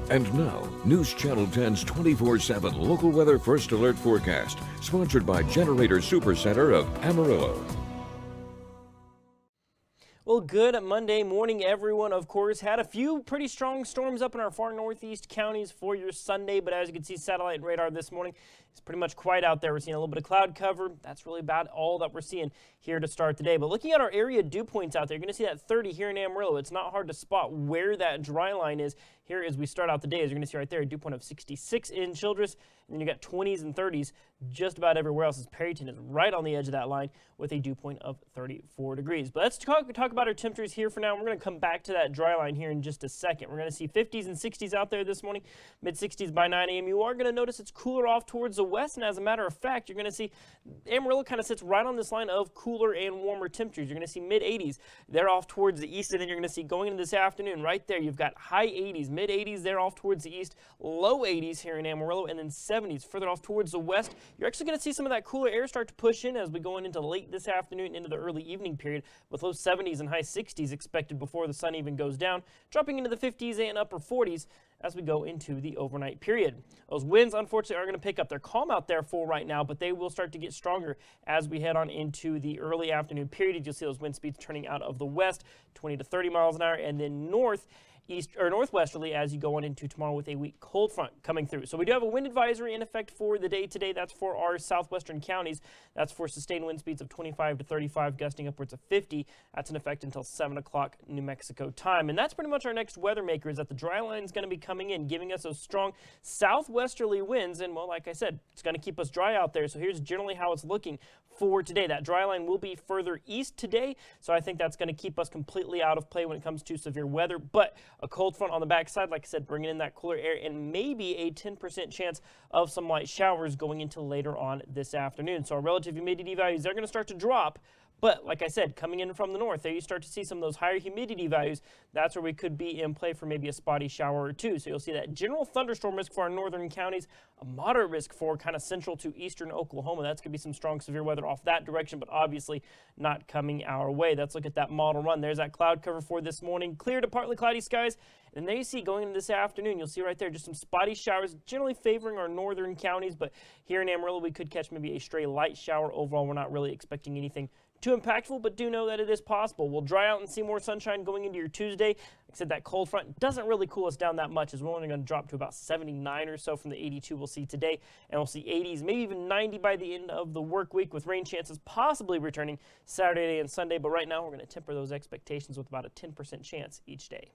And now, News Channel 10's 24/7 local weather first alert forecast, sponsored by Generator Supercenter of Amarillo. Well, good Monday morning, everyone. Of course, had a few pretty strong storms up in our far northeast counties for your Sunday, but as you can see, satellite radar this morning is pretty much quiet out there. We're seeing a little bit of cloud cover. That's really about all that we're seeing here to start the day. But looking at our area dew points out there, you're going to see that 30 here in Amarillo. It's not hard to spot where that dry line is here as we start out the day. As you're going to see right there, a dew point of 66 in Childress, and then you got 20s and 30s just about everywhere else, as Perryton is right on the edge of that line with a dew point of 34 degrees. But let's talk about our temperatures here for now. We're going to come back to that dry line here in just a second. We're going to see 50s and 60s out there this morning, mid-60s by 9 a.m. You are going to notice it's cooler off towards the west, and as a matter of fact, you're going to see Amarillo kind of sits right on this line of cooler and warmer temperatures. You're going to see mid-80s. They're off towards the east, and then you're going to see going into this afternoon right there, you've got high 80s, mid-80s there off towards the east, low 80s here in Amarillo, and then 70s further off towards the west. You're actually going to see some of that cooler air start to push in as we go into late this afternoon into the early evening period, with low 70s and high 60s expected before the sun even goes down, dropping into the 50s and upper 40s as we go into the overnight period. Those winds, unfortunately, are going to pick up. They're calm out there for right now, but they will start to get stronger as we head on into the early afternoon period. You'll see those wind speeds turning out of the west, 20 to 30 miles an hour, and then northwesterly as you go on into tomorrow with a weak cold front coming through. So we do have a wind advisory in effect for the day today. That's for our southwestern counties. That's for sustained wind speeds of 25 to 35, gusting upwards of 50. That's in effect until 7 o'clock New Mexico time. And that's pretty much our next weather maker, is that the dry line is going to be coming in, giving us those strong southwesterly winds. And, well, like I said, it's going to keep us dry out there. So here's generally how it's looking for today. That dry line will be further east today, so I think that's going to keep us completely out of play when it comes to severe weather. But a cold front on the backside, like I said, bringing in that cooler air, and maybe a 10% chance of some light showers going into later on this afternoon. So our relative humidity values, they're going to start to drop. But like I said, coming in from the north, there you start to see some of those higher humidity values. That's where we could be in play for maybe a spotty shower or two. So you'll see that general thunderstorm risk for our northern counties, a moderate risk for kind of central to eastern Oklahoma. That's going to be some strong severe weather off that direction, but obviously not coming our way. Let's look at that model run. There's that cloud cover for this morning. Clear to partly cloudy skies. And there you see going into this afternoon, you'll see right there just some spotty showers, generally favoring our northern counties. But here in Amarillo, we could catch maybe a stray light shower. Overall, we're not really expecting anything too impactful, but do know that it is possible. We'll dry out and see more sunshine going into your Tuesday. Like I said, that cold front doesn't really cool us down that much, as we're only going to drop to about 79 or so from the 82 we'll see today. And we'll see 80s, maybe even 90 by the end of the work week, with rain chances possibly returning Saturday and Sunday. But right now, we're going to temper those expectations with about a 10% chance each day.